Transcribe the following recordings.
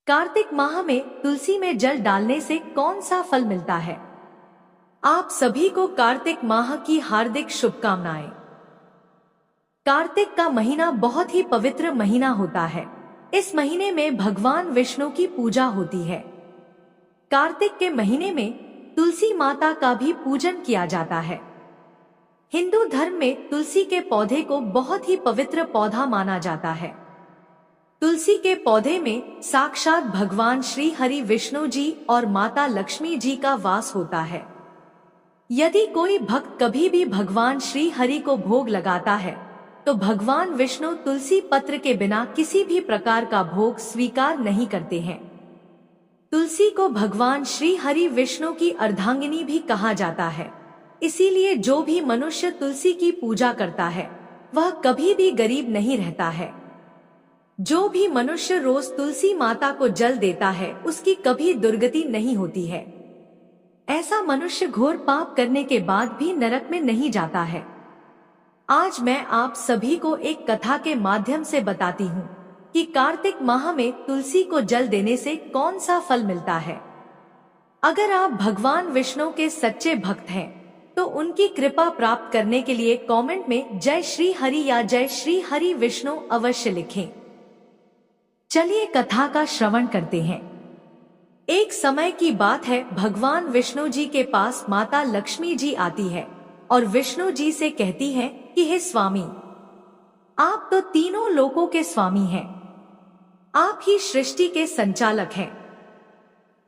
कार्तिक माह में तुलसी में जल डालने से कौन सा फल मिलता है? आप सभी को कार्तिक माह की हार्दिक शुभकामनाएं। कार्तिक का महीना बहुत ही पवित्र महीना होता है। इस महीने में भगवान विष्णु की पूजा होती है। कार्तिक के महीने में तुलसी माता का भी पूजन किया जाता है। हिंदू धर्म में तुलसी के पौधे को बहुत ही पवित्र पौधा माना जाता है। तुलसी के पौधे में साक्षात भगवान श्री हरि विष्णु जी और माता लक्ष्मी जी का वास होता है। यदि कोई भक्त कभी भी भगवान श्री हरि को भोग लगाता है तो भगवान विष्णु तुलसी पत्र के बिना किसी भी प्रकार का भोग स्वीकार नहीं करते हैं। तुलसी को भगवान श्री हरि विष्णु की अर्धांगिनी भी कहा जाता है। इसीलिए जो भी मनुष्य तुलसी की पूजा करता है वह कभी भी गरीब नहीं रहता है। जो भी मनुष्य रोज तुलसी माता को जल देता है उसकी कभी दुर्गति नहीं होती है। ऐसा मनुष्य घोर पाप करने के बाद भी नरक में नहीं जाता है। आज मैं आप सभी को एक कथा के माध्यम से बताती हूँ कि कार्तिक माह में तुलसी को जल देने से कौन सा फल मिलता है। अगर आप भगवान विष्णु के सच्चे भक्त हैं तो उनकी कृपा प्राप्त करने के लिए कमेंट में जय श्री हरि या जय श्री हरि विष्णु अवश्य लिखें। चलिए कथा का श्रवण करते हैं। एक समय की बात है, भगवान विष्णु जी के पास माता लक्ष्मी जी आती है और विष्णु जी से कहती है कि हे स्वामी, आप तो तीनों लोकों के स्वामी हैं। आप ही सृष्टि के संचालक हैं,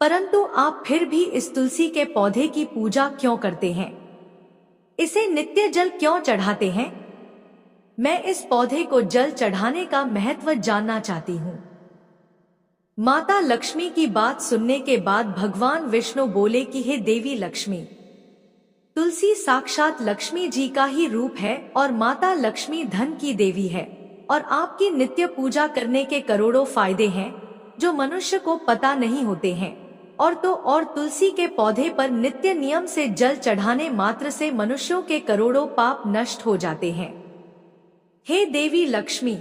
परंतु आप फिर भी इस तुलसी के पौधे की पूजा क्यों करते हैं? इसे नित्य जल क्यों चढ़ाते हैं? मैं इस पौधे को जल चढ़ाने का महत्व जानना चाहती हूँ। माता लक्ष्मी की बात सुनने के बाद भगवान विष्णु बोले कि हे देवी लक्ष्मी, तुलसी साक्षात लक्ष्मी जी का ही रूप है और माता लक्ष्मी धन की देवी है और आपकी नित्य पूजा करने के करोड़ों फायदे हैं जो मनुष्य को पता नहीं होते हैं। और तुलसी के पौधे पर नित्य नियम से जल चढ़ाने मात्र से मनुष्यों के करोड़ों पाप नष्ट हो जाते हैं। हे देवी लक्ष्मी,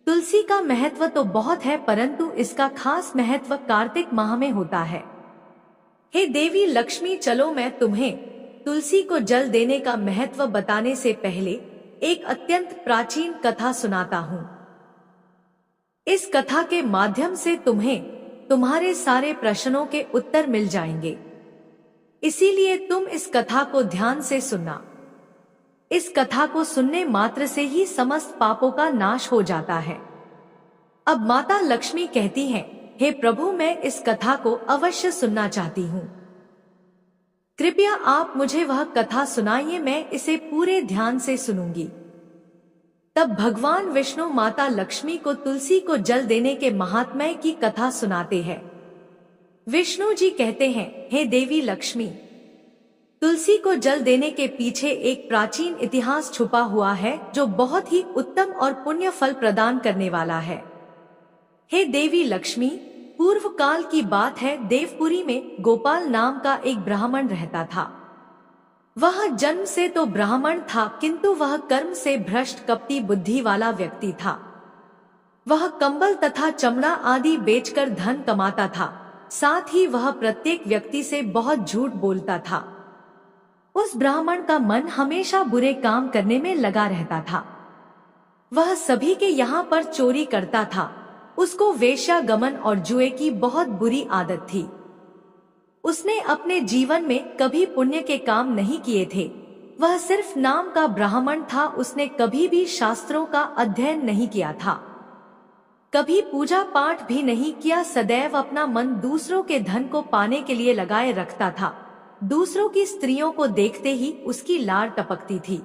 तुलसी का महत्व तो बहुत है, परंतु इसका खास महत्व कार्तिक माह में होता है। हे देवी लक्ष्मी, चलो मैं तुम्हें तुलसी को जल देने का महत्व बताने से पहले एक अत्यंत प्राचीन कथा सुनाता हूँ। इस कथा के माध्यम से तुम्हें तुम्हारे सारे प्रश्नों के उत्तर मिल जाएंगे। इसीलिए तुम इस कथा को ध्यान से सुनना। इस कथा को सुनने मात्र से ही समस्त पापों का नाश हो जाता है। अब माता लक्ष्मी कहती हैं, हे प्रभु, मैं इस कथा को अवश्य सुनना चाहती हूँ। कृपया आप मुझे वह कथा सुनाइए, मैं इसे पूरे ध्यान से सुनूंगी। तब भगवान विष्णु माता लक्ष्मी को तुलसी को जल देने के महात्म्य की कथा सुनाते हैं। विष्णु जी कहते हैं, हे देवी लक्ष्मी, तुलसी को जल देने के पीछे एक प्राचीन इतिहास छुपा हुआ है जो बहुत ही उत्तम और पुण्य फल प्रदान करने वाला है। हे देवी लक्ष्मी, पूर्व काल की बात है, देवपुरी में गोपाल नाम का एक ब्राह्मण रहता था। वह जन्म से तो ब्राह्मण था, किंतु वह कर्म से भ्रष्ट कपटी बुद्धि वाला व्यक्ति था। वह कंबल तथा चमड़ा आदि बेचकर धन कमाता था। साथ ही वह प्रत्येक व्यक्ति से बहुत झूठ बोलता था। उस ब्राह्मण का मन हमेशा बुरे काम करने में लगा रहता था। वह सभी के यहाँ पर चोरी करता था। उसको वेश्यागमन और जुए की बहुत बुरी आदत थी। उसने अपने जीवन में कभी पुण्य के काम नहीं किए थे। वह सिर्फ नाम का ब्राह्मण था। उसने कभी भी शास्त्रों का अध्ययन नहीं किया था, कभी पूजा पाठ भी नहीं किया। सदैव अपना मन दूसरों के धन को पाने के लिए लगाए रखता था। दूसरों की स्त्रियों को देखते ही उसकी लार टपकती थी।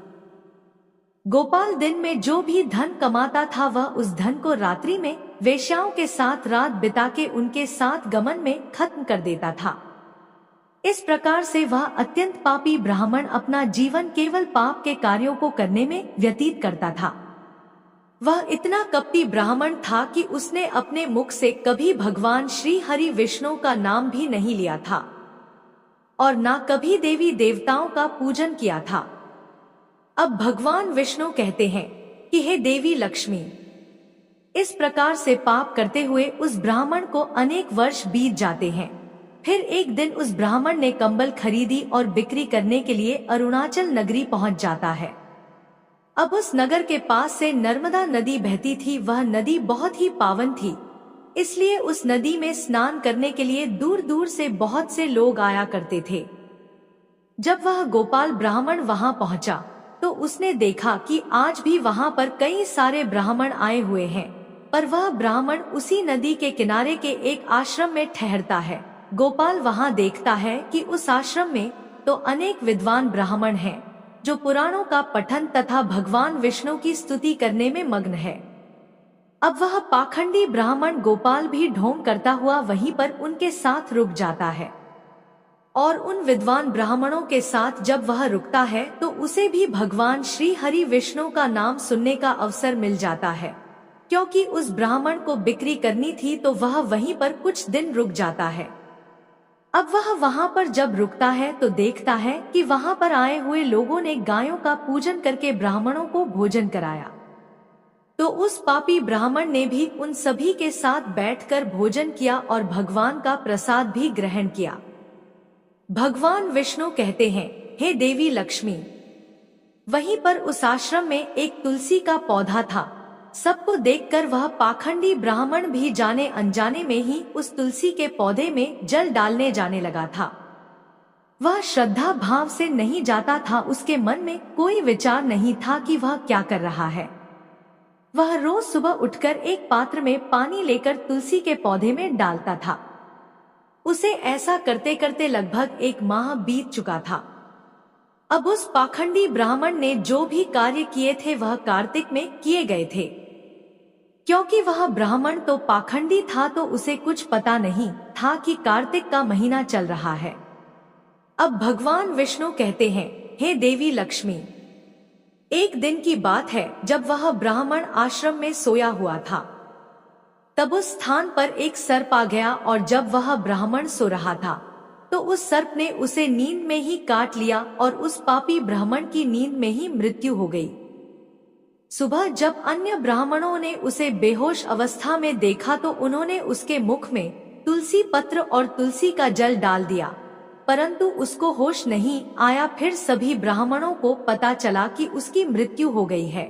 गोपाल दिन में जो भी धन कमाता था वह उस धन को रात्रि में वेश्याओं के साथ रात बिता के उनके साथ गमन में खत्म कर देता था। इस प्रकार से वह अत्यंत पापी ब्राह्मण अपना जीवन केवल पाप के कार्यों को करने में व्यतीत करता था। वह इतना कपटी ब्राह्मण था कि उसने अपने मुख से कभी भगवान श्री हरि विष्णु का नाम भी नहीं लिया था और ना कभी देवी देवताओं का पूजन किया था। अब भगवान विष्णु कहते हैं कि हे देवी लक्ष्मी, इस प्रकार से पाप करते हुए उस ब्राह्मण को अनेक वर्ष बीत जाते हैं। फिर एक दिन उस ब्राह्मण ने कंबल खरीदी और बिक्री करने के लिए अरुणाचल नगरी पहुंच जाता है। अब उस नगर के पास से नर्मदा नदी बहती थी। वह नदी बहुत ही पावन थी, इसलिए उस नदी में स्नान करने के लिए दूर दूर से बहुत से लोग आया करते थे। जब वह गोपाल ब्राह्मण वहां पहुंचा तो उसने देखा कि आज भी वहां पर कई सारे ब्राह्मण आए हुए हैं, पर वह ब्राह्मण उसी नदी के किनारे के एक आश्रम में ठहरता है। गोपाल वहां देखता है कि उस आश्रम में तो अनेक विद्वान ब्राह्मण हैं, जो पुराणों का पठन तथा भगवान विष्णु की स्तुति करने में मग्न है। अब वह पाखंडी ब्राह्मण गोपाल भी ढोंग करता हुआ वहीं पर उनके साथ रुक जाता है, और उन विद्वान ब्राह्मणों के साथ जब वह रुकता है तो उसे भी भगवान श्री हरि विष्णु का नाम सुनने का अवसर मिल जाता है। क्योंकि उस ब्राह्मण को बिक्री करनी थी तो वह वहीं पर कुछ दिन रुक जाता है। अब वह वहां पर जब रुकता है तो देखता है कि वहां पर आए हुए लोगों ने गायों का पूजन करके ब्राह्मणों को भोजन कराया। तो उस पापी ब्राह्मण ने भी उन सभी के साथ बैठकर भोजन किया और भगवान का प्रसाद भी ग्रहण किया। भगवान विष्णु कहते हैं, हे देवी लक्ष्मी। वहीं पर उस आश्रम में एक तुलसी का पौधा था। सबको देखकर वह पाखंडी ब्राह्मण भी जाने अनजाने में ही उस तुलसी के पौधे में जल डालने जाने लगा था। वह श्रद्धा भाव से नहीं जाता था, उसके मन में कोई विचार नहीं था कि वह क्या कर रहा है। वह रोज सुबह उठकर एक पात्र में पानी लेकर तुलसी के पौधे में डालता था। उसे ऐसा करते करते लगभग 1 माह बीत चुका था। अब उस पाखंडी ब्राह्मण ने जो भी कार्य किए थे वह कार्तिक में किए गए थे। क्योंकि वह ब्राह्मण तो पाखंडी था तो उसे कुछ पता नहीं था कि कार्तिक का महीना चल रहा है। अब भगवान विष्णु कहते हैं, हे देवी लक्ष्मी। एक दिन की बात है जब वह ब्राह्मण आश्रम में सोया हुआ था, तब उस स्थान पर एक सर्प आ गया और जब वह ब्राह्मण सो रहा था तो उस सर्प ने उसे नींद में ही काट लिया और उस पापी ब्राह्मण की नींद में ही मृत्यु हो गई। सुबह जब अन्य ब्राह्मणों ने उसे बेहोश अवस्था में देखा तो उन्होंने उसके मुख में तुलसी पत्र और तुलसी का जल डाल दिया, परंतु उसको होश नहीं आया। फिर सभी ब्राह्मणों को पता चला कि उसकी मृत्यु हो गई है।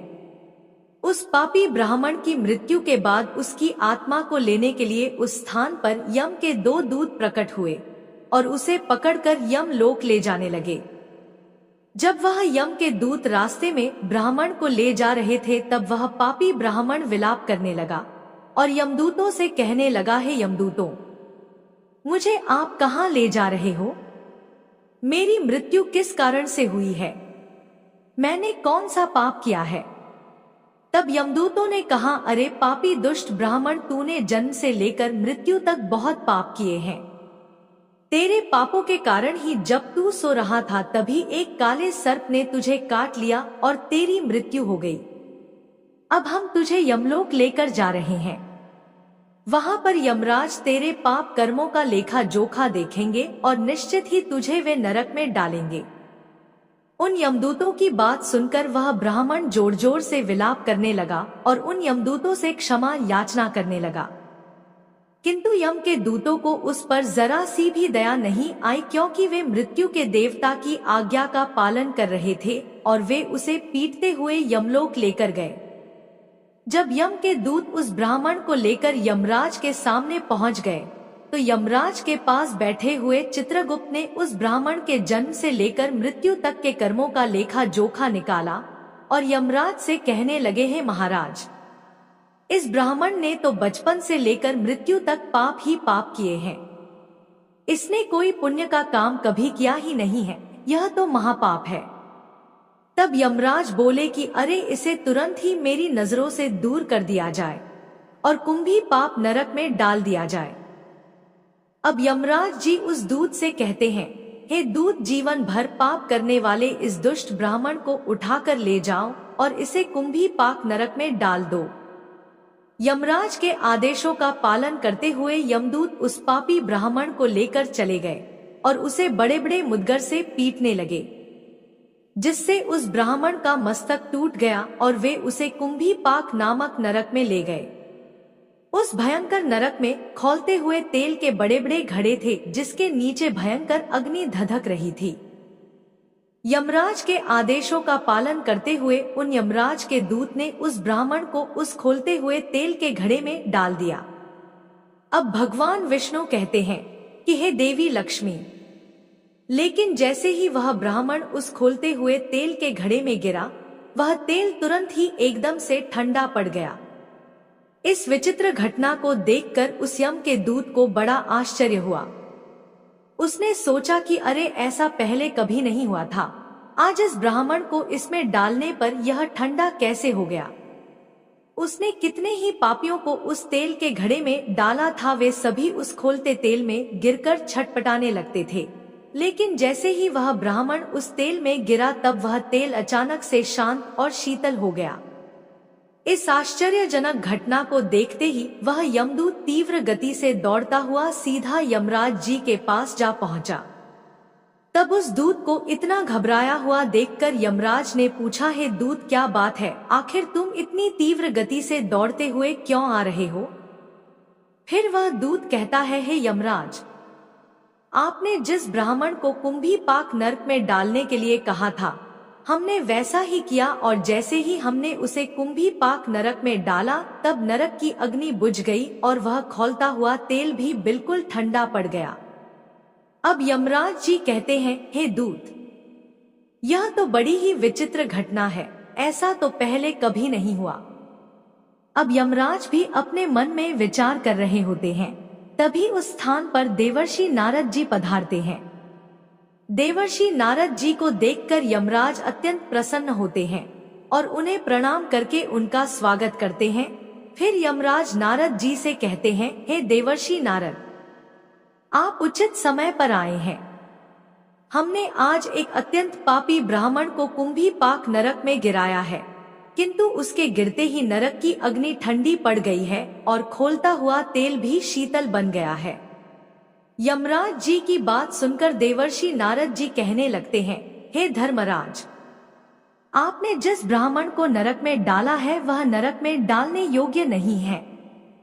उस पापी ब्राह्मण की मृत्यु के बाद उसकी आत्मा को लेने के लिए उस स्थान पर यम के 2 दूत प्रकट हुए और उसे पकड़कर यम लोक ले जाने लगे। जब वह यम के दूत रास्ते में ब्राह्मण को ले जा रहे थे तब वह पापी ब्राह्मण विलाप करने लगा और यमदूतों से कहने लगा, हे यमदूतों, मुझे आप कहाँ ले जा रहे हो? मेरी मृत्यु किस कारण से हुई है? मैंने कौन सा पाप किया है? तब यमदूतों ने कहा, अरे पापी दुष्ट ब्राह्मण, तूने जन्म से लेकर मृत्यु तक बहुत पाप किए हैं। तेरे पापों के कारण ही जब तू सो रहा था तभी एक काले सर्प ने तुझे काट लिया और तेरी मृत्यु हो गई। अब हम तुझे यमलोक लेकर जा रहे हैं। वहां पर यमराज तेरे पाप कर्मों का लेखा जोखा देखेंगे और निश्चित ही तुझे वे नरक में डालेंगे। उन यमदूतों की बात सुनकर वह ब्राह्मण जोर जोर से विलाप करने लगा और उन यमदूतों से क्षमा याचना करने लगा, किंतु यम के दूतों को उस पर जरा सी भी दया नहीं आई, क्योंकि वे मृत्यु के देवता की आज्ञा का पालन कर रहे थे और वे उसे पीटते हुए यमलोक लेकर गए। जब यम के दूत उस ब्राह्मण को लेकर यमराज के सामने पहुंच गए तो यमराज के पास बैठे हुए चित्रगुप्त ने उस ब्राह्मण के जन्म से लेकर मृत्यु तक के कर्मों का लेखा जोखा निकाला और यमराज से कहने लगे, हे महाराज, इस ब्राह्मण ने तो बचपन से लेकर मृत्यु तक पाप ही पाप किए हैं। इसने कोई पुण्य का काम कभी किया ही नहीं है, यह तो महापाप है। तब यमराज बोले कि अरे इसे तुरंत ही मेरी नजरों से दूर कर दिया जाए और कुंभी पाप नरक में डाल दिया जाए। अब यमराज जी उस दूत से कहते हैं, हे दूत, जीवन भर पाप करने वाले इस दुष्ट ब्राह्मण को उठाकर ले जाओ और इसे कुंभी पाक नरक में डाल दो। यमराज के आदेशों का पालन करते हुए यमदूत उस पापी ब्राह्मण को लेकर चले गए और उसे बड़े बड़े मुद्गर से पीटने लगे, जिससे उस ब्राह्मण का मस्तक टूट गया और वे उसे कुंभी पाक नामक नरक में ले गए। उस भयंकर नरक में खौलते हुए तेल के बड़े बड़े घड़े थे, जिसके नीचे भयंकर अग्नि धधक रही थी। यमराज के आदेशों का पालन करते हुए उन यमराज के दूत ने उस ब्राह्मण को उस खोलते हुए तेल के घड़े में डाल दिया। अब भगवान विष्णु कहते हैं कि हे देवी लक्ष्मी, लेकिन जैसे ही वह ब्राह्मण उस खोलते हुए तेल के घड़े में गिरा, वह तेल तुरंत ही एकदम से ठंडा पड़ गया। इस विचित्र घटना को देखकर उस यम के दूत को बड़ा आश्चर्य हुआ। उसने सोचा कि अरे, ऐसा पहले कभी नहीं हुआ था। आज इस ब्राह्मण को इसमें डालने पर यह ठंडा कैसे हो गया। उसने कितने ही पापियों को उस तेल के घड़े में डाला था, वे सभी उस खोलते तेल में गिरकर छटपटाने लगते थे। लेकिन जैसे ही वह ब्राह्मण उस तेल में गिरा, तब वह तेल अचानक से शांत और शीतल हो गया। इस आश्चर्यजनक घटना को देखते ही वह यमदूत तीव्र गति से दौड़ता हुआ सीधा यमराज जी के पास जा पहुंचा। तब उस दूत को इतना घबराया हुआ देखकर यमराज ने पूछा, हे दूत, क्या बात है? आखिर तुम इतनी तीव्र गति से दौड़ते हुए क्यों आ रहे हो? फिर वह दूत कहता है, हे यमराज, आपने जिस ब्राह्मण को कुंभी पाक नरक में डालने के लिए कहा था, हमने वैसा ही किया, और जैसे ही हमने उसे कुंभी पाक नरक में डाला, तब नरक की अग्नि बुझ गई और वह खौलता हुआ तेल भी बिल्कुल ठंडा पड़ गया। अब यमराज जी कहते हैं, हे दूत, यह तो बड़ी ही विचित्र घटना है, ऐसा तो पहले कभी नहीं हुआ। अब यमराज भी अपने मन में विचार कर रहे होते हैं। तभी उस स्थान पर देवर्षि नारद जी पधारते हैं। देवर्षि नारद जी को देखकर यमराज अत्यंत प्रसन्न होते हैं और उन्हें प्रणाम करके उनका स्वागत करते हैं। फिर यमराज नारद जी से कहते हैं, हे देवर्षि नारद, आप उचित समय पर आए हैं। हमने आज एक अत्यंत पापी ब्राह्मण को कुंभी पाक नरक में गिराया है, किंतु उसके गिरते ही नरक की अग्नि ठंडी पड़ गई है और खोलता हुआ तेल भी शीतल बन गया है। यमराज जी की बात सुनकर देवर्षि नारद जी कहने लगते हैं, हे धर्मराज, आपने जिस ब्राह्मण को नरक में डाला है वह नरक में डालने योग्य नहीं है,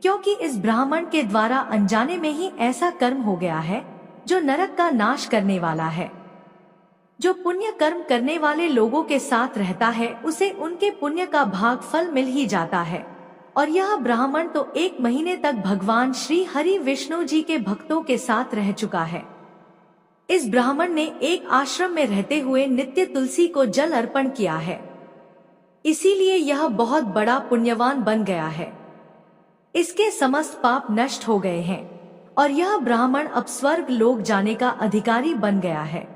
क्योंकि इस ब्राह्मण के द्वारा अनजाने में ही ऐसा कर्म हो गया है जो नरक का नाश करने वाला है। जो पुण्य कर्म करने वाले लोगों के साथ रहता है, उसे उनके पुण्य का भाग फल मिल ही जाता है। और यह ब्राह्मण तो 1 महीने तक भगवान श्री हरि विष्णु जी के भक्तों के साथ रह चुका है। इस ब्राह्मण ने एक आश्रम में रहते हुए नित्य तुलसी को जल अर्पण किया है, इसीलिए यह बहुत बड़ा पुण्यवान बन गया है। इसके समस्त पाप नष्ट हो गए हैं और यह ब्राह्मण अब स्वर्ग लोक जाने का अधिकारी बन गया है।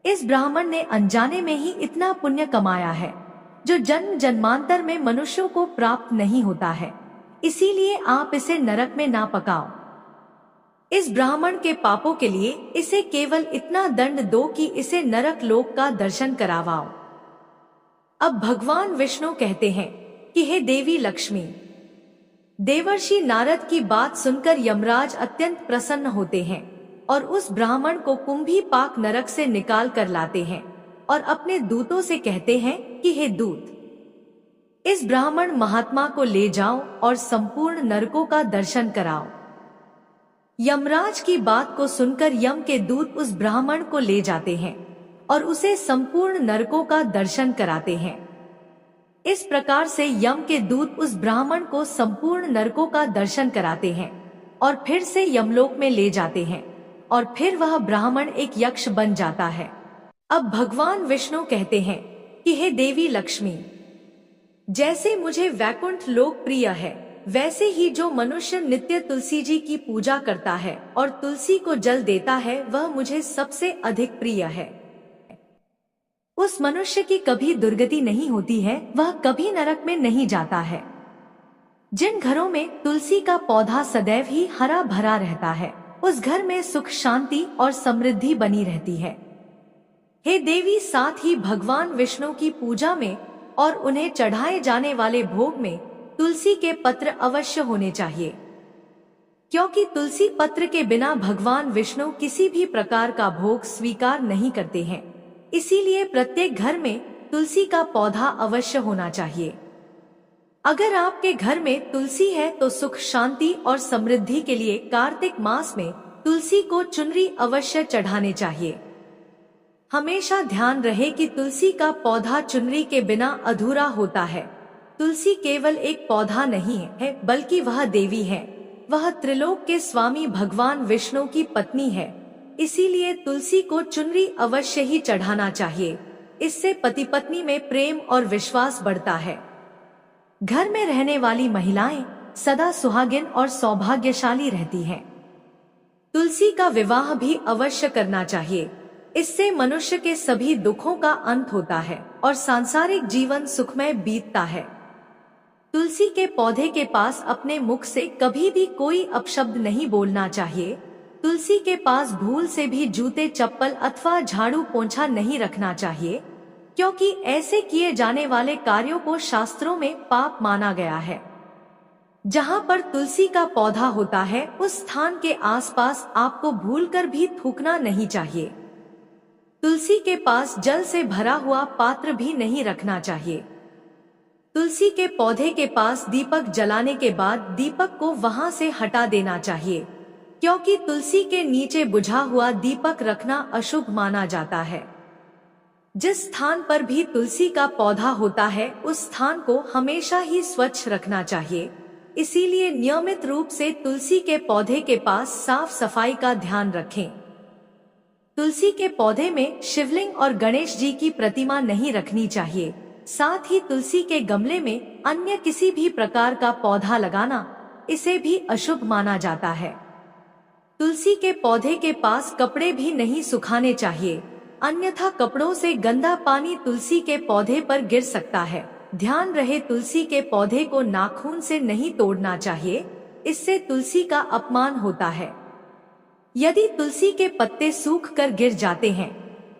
इस ब्राह्मण ने अनजाने में ही इतना पुण्य कमाया है जो जन्म जन्मांतर में मनुष्यों को प्राप्त नहीं होता है, इसीलिए आप इसे नरक में ना पकाओ। इस ब्राह्मण के पापों के लिए इसे केवल इतना दंड दो कि इसे नरक लोक का दर्शन करावाओ। अब भगवान विष्णु कहते हैं कि हे देवी लक्ष्मी। देवर्षि नारद की बात सुनकर यमराज अत्यंत प्रसन्न होते हैं और उस ब्राह्मण को कुंभी पाक नरक से निकाल कर लाते हैं और अपने दूतों से कहते हैं कि हे दूत, इस ब्राह्मण महात्मा को ले जाओ और संपूर्ण नरकों का दर्शन कराओ। यमराज की बात को सुनकर यम के दूत उस ब्राह्मण को ले जाते हैं और उसे संपूर्ण नरकों का दर्शन कराते हैं। इस प्रकार से यम के दूत उस ब्राह्मण को संपूर्ण नरकों का दर्शन कराते हैं और फिर से यमलोक में ले जाते हैं और फिर वह ब्राह्मण एक यक्ष बन जाता है। अब भगवान विष्णु कहते हैं कि हे देवी लक्ष्मी, जैसे मुझे वैकुंठ लोक प्रिय है, वैसे ही जो मनुष्य नित्य तुलसी जी की पूजा करता है और तुलसी को जल देता है, वह मुझे सबसे अधिक प्रिय है। उस मनुष्य की कभी दुर्गति नहीं होती है, वह कभी नरक में नहीं जाता है। जिन घरों में तुलसी का पौधा सदैव ही हरा भरा रहता है, उस घर में सुख शांति और समृद्धि बनी रहती है। हे देवी, साथ ही भगवान विष्णु की पूजा में और उन्हें चढ़ाए जाने वाले भोग में तुलसी के पत्र अवश्य होने चाहिए, क्योंकि तुलसी पत्र के बिना भगवान विष्णु किसी भी प्रकार का भोग स्वीकार नहीं करते हैं। इसीलिए प्रत्येक घर में तुलसी का पौधा अवश्य होना चाहिए। अगर आपके घर में तुलसी है तो सुख शांति और समृद्धि के लिए कार्तिक मास में तुलसी को चुनरी अवश्य चढ़ाने चाहिए। हमेशा ध्यान रहे कि तुलसी का पौधा चुनरी के बिना अधूरा होता है। तुलसी केवल एक पौधा नहीं है बल्कि वह देवी है। वह त्रिलोक के स्वामी भगवान विष्णु की पत्नी है। इसीलिए तुलसी को चुनरी अवश्य ही चढ़ाना चाहिए। इससे पति पत्नी में प्रेम और विश्वास बढ़ता है। घर में रहने वाली महिलाएं सदा सुहागिन और सौभाग्यशाली रहती हैं। तुलसी का विवाह भी अवश्य करना चाहिए। इससे मनुष्य के सभी दुखों का अंत होता है और सांसारिक जीवन सुखमय बीतता है। तुलसी के पौधे के पास अपने मुख से कभी भी कोई अपशब्द नहीं बोलना चाहिए। तुलसी के पास भूल से भी जूते चप्पल अथवा झाड़ू पोंछा नहीं रखना चाहिए, क्योंकि ऐसे किए जाने वाले कार्यों को शास्त्रों में पाप माना गया है। जहाँ पर तुलसी का पौधा होता है उस स्थान के आसपास आपको भूलकर भी थूकना नहीं चाहिए। तुलसी के पास जल से भरा हुआ पात्र भी नहीं रखना चाहिए। तुलसी के पौधे के पास दीपक जलाने के बाद दीपक को वहां से हटा देना चाहिए, क्योंकि तुलसी के नीचे बुझा हुआ दीपक रखना अशुभ माना जाता है। जिस स्थान पर भी तुलसी का पौधा होता है उस स्थान को हमेशा ही स्वच्छ रखना चाहिए। इसीलिए नियमित रूप से तुलसी के पौधे के पास साफ सफाई का ध्यान रखें। तुलसी के पौधे में शिवलिंग और गणेश जी की प्रतिमा नहीं रखनी चाहिए। साथ ही तुलसी के गमले में अन्य किसी भी प्रकार का पौधा लगाना इसे भी अशुभ माना जाता है। तुलसी के पौधे के पास कपड़े भी नहीं सुखाने चाहिए, अन्यथा कपड़ों से गंदा पानी तुलसी के पौधे पर गिर सकता है। ध्यान रहे तुलसी के पौधे को नाखून से नहीं तोड़ना चाहिए, इससे तुलसी का अपमान होता है। यदि तुलसी के पत्ते सूख कर गिर जाते हैं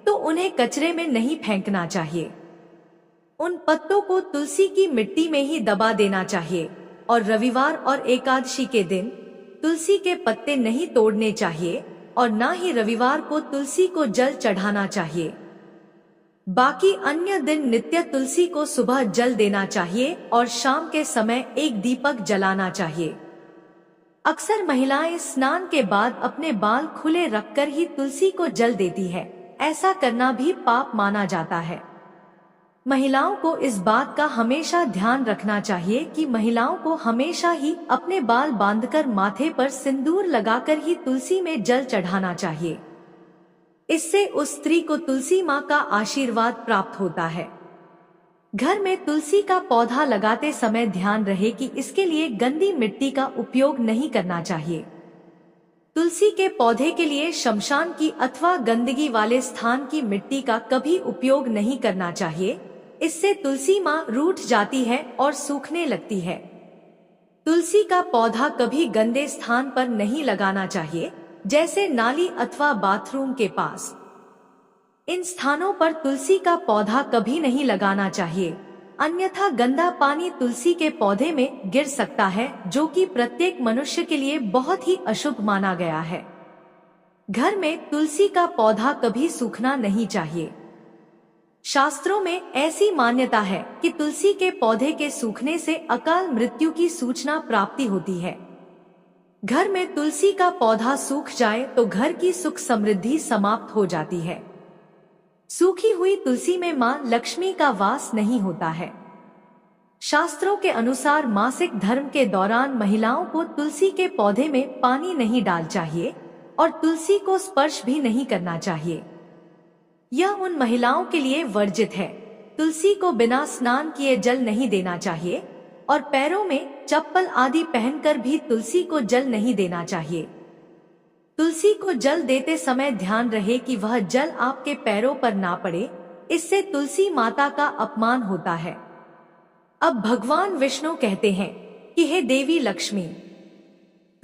तो उन्हें कचरे में नहीं फेंकना चाहिए। उन पत्तों को तुलसी की मिट्टी में ही दबा देना चाहिए और रविवार और एकादशी के दिन तुलसी के पत्ते नहीं तोड़ने चाहिए और न ही रविवार को तुलसी को जल चढ़ाना चाहिए। बाकी अन्य दिन नित्य तुलसी को सुबह जल देना चाहिए और शाम के समय एक दीपक जलाना चाहिए। अक्सर महिलाएं स्नान के बाद अपने बाल खुले रखकर ही तुलसी को जल देती है। ऐसा करना भी पाप माना जाता है। महिलाओं को इस बात का हमेशा ध्यान रखना चाहिए कि महिलाओं को हमेशा ही अपने बाल बांधकर माथे पर सिंदूर लगाकर ही तुलसी में जल चढ़ाना चाहिए। इससे उस स्त्री को तुलसी माँ का आशीर्वाद प्राप्त होता है। घर में तुलसी का पौधा लगाते समय ध्यान रहे कि इसके लिए गंदी मिट्टी का उपयोग नहीं करना चाहिए। तुलसी के पौधे के लिए शमशान की अथवा गंदगी वाले स्थान की मिट्टी का कभी उपयोग नहीं करना चाहिए। इससे तुलसी माँ रूठ जाती है और सूखने लगती है। तुलसी का पौधा कभी गंदे स्थान पर नहीं लगाना चाहिए, जैसे नाली अथवा बाथरूम के पास। इन स्थानों पर तुलसी का पौधा कभी नहीं लगाना चाहिए, अन्यथा गंदा पानी तुलसी के पौधे में गिर सकता है, जो कि प्रत्येक मनुष्य के लिए बहुत ही अशुभ माना गया है। घर में तुलसी का पौधा कभी सूखना नहीं चाहिए। शास्त्रों में ऐसी मान्यता है कि तुलसी के पौधे के सूखने से अकाल मृत्यु की सूचना प्राप्ति होती है। घर में तुलसी का पौधा सूख जाए तो घर की सुख समृद्धि समाप्त हो जाती है। सूखी हुई तुलसी में मां लक्ष्मी का वास नहीं होता है। शास्त्रों के अनुसार मासिक धर्म के दौरान महिलाओं को तुलसी के पौधे में पानी नहीं डाल चाहिए और तुलसी को स्पर्श भी नहीं करना चाहिए। यह उन महिलाओं के लिए वर्जित है। तुलसी को बिना स्नान किए जल नहीं देना चाहिए और पैरों में चप्पल आदि पहनकर भी तुलसी को जल नहीं देना चाहिए। तुलसी को जल देते समय ध्यान रहे कि वह जल आपके पैरों पर ना पड़े, इससे तुलसी माता का अपमान होता है। अब भगवान विष्णु कहते हैं कि हे देवी लक्ष्मी,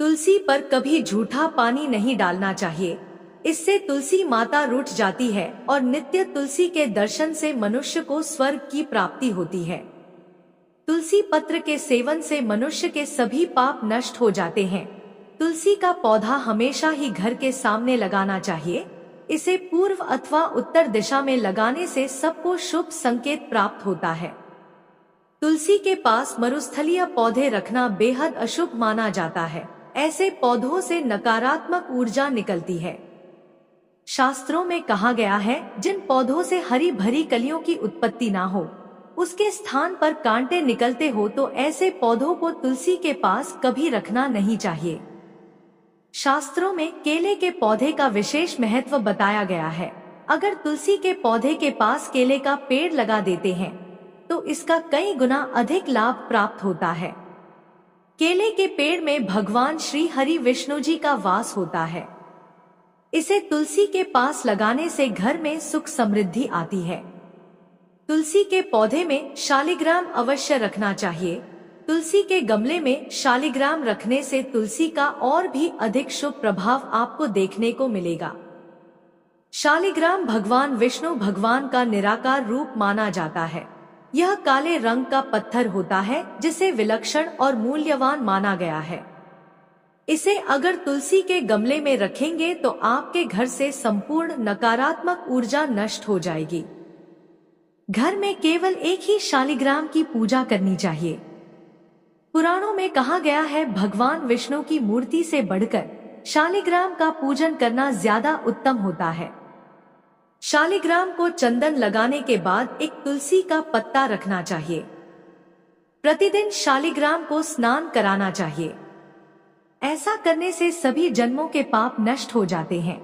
तुलसी पर कभी झूठा पानी नहीं डालना चाहिए, इससे तुलसी माता रूठ जाती है और नित्य तुलसी के दर्शन से मनुष्य को स्वर्ग की प्राप्ति होती है। तुलसी पत्र के सेवन से मनुष्य के सभी पाप नष्ट हो जाते हैं। तुलसी का पौधा हमेशा ही घर के सामने लगाना चाहिए। इसे पूर्व अथवा उत्तर दिशा में लगाने से सबको शुभ संकेत प्राप्त होता है। तुलसी के पास मरुस्थलीय पौधे रखना बेहद अशुभ माना जाता है। ऐसे पौधों से नकारात्मक ऊर्जा निकलती है। शास्त्रों में कहा गया है, जिन पौधों से हरी भरी कलियों की उत्पत्ति ना हो, उसके स्थान पर कांटे निकलते हो तो ऐसे पौधों को तुलसी के पास कभी रखना नहीं चाहिए। शास्त्रों में केले के पौधे का विशेष महत्व बताया गया है। अगर तुलसी के पौधे के पास केले का पेड़ लगा देते हैं तो इसका कई गुना अधिक लाभ प्राप्त होता है। केले के पेड़ में भगवान श्री हरि विष्णु जी का वास होता है। इसे तुलसी के पास लगाने से घर में सुख समृद्धि आती है। तुलसी के पौधे में शालिग्राम अवश्य रखना चाहिए। तुलसी के गमले में शालिग्राम रखने से तुलसी का और भी अधिक शुभ प्रभाव आपको देखने को मिलेगा। शालिग्राम भगवान विष्णु भगवान का निराकार रूप माना जाता है। यह काले रंग का पत्थर होता है जिसे विलक्षण और मूल्यवान माना गया है। इसे अगर तुलसी के गमले में रखेंगे तो आपके घर से संपूर्ण नकारात्मक ऊर्जा नष्ट हो जाएगी। घर में केवल एक ही शालिग्राम की पूजा करनी चाहिए। पुराणों में कहा गया है, भगवान विष्णु की मूर्ति से बढ़कर शालिग्राम का पूजन करना ज्यादा उत्तम होता है। शालिग्राम को चंदन लगाने के बाद एक तुलसी का पत्ता रखना चाहिए। प्रतिदिन शालिग्राम को स्नान कराना चाहिए। ऐसा करने से सभी जन्मों के पाप नष्ट हो जाते हैं।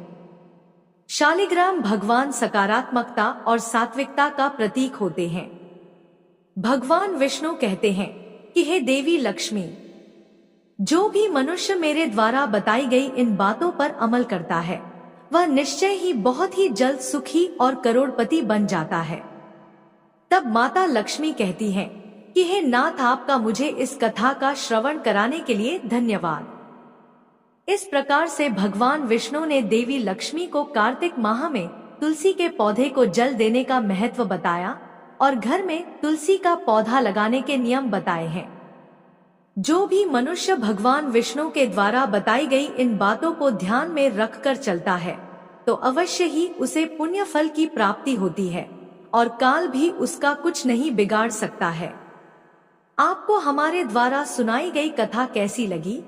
शालिग्राम भगवान सकारात्मकता और सात्विकता का प्रतीक होते हैं। भगवान विष्णु कहते हैं कि हे देवी लक्ष्मी, जो भी मनुष्य मेरे द्वारा बताई गई इन बातों पर अमल करता है वह निश्चय ही बहुत ही जल्द सुखी और करोड़पति बन जाता है। तब माता लक्ष्मी कहती हैं कि हे नाथ, आपका मुझे इस कथा का श्रवण कराने के लिए धन्यवाद। इस प्रकार से भगवान विष्णु ने देवी लक्ष्मी को कार्तिक माह में तुलसी के पौधे को जल देने का महत्व बताया और घर में तुलसी का पौधा लगाने के नियम बताए हैं। जो भी मनुष्य भगवान विष्णु के द्वारा बताई गई इन बातों को ध्यान में रखकर चलता है तो अवश्य ही उसे पुण्य फल की प्राप्ति होती है और काल भी उसका कुछ नहीं बिगाड़ सकता है। आपको हमारे द्वारा सुनाई गई कथा कैसी लगी,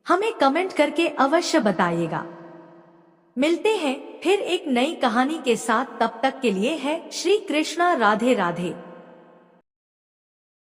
हमें कमेंट करके अवश्य बताइएगा। मिलते हैं फिर एक नई कहानी के साथ, तब तक के लिए है श्री कृष्णा, राधे राधे।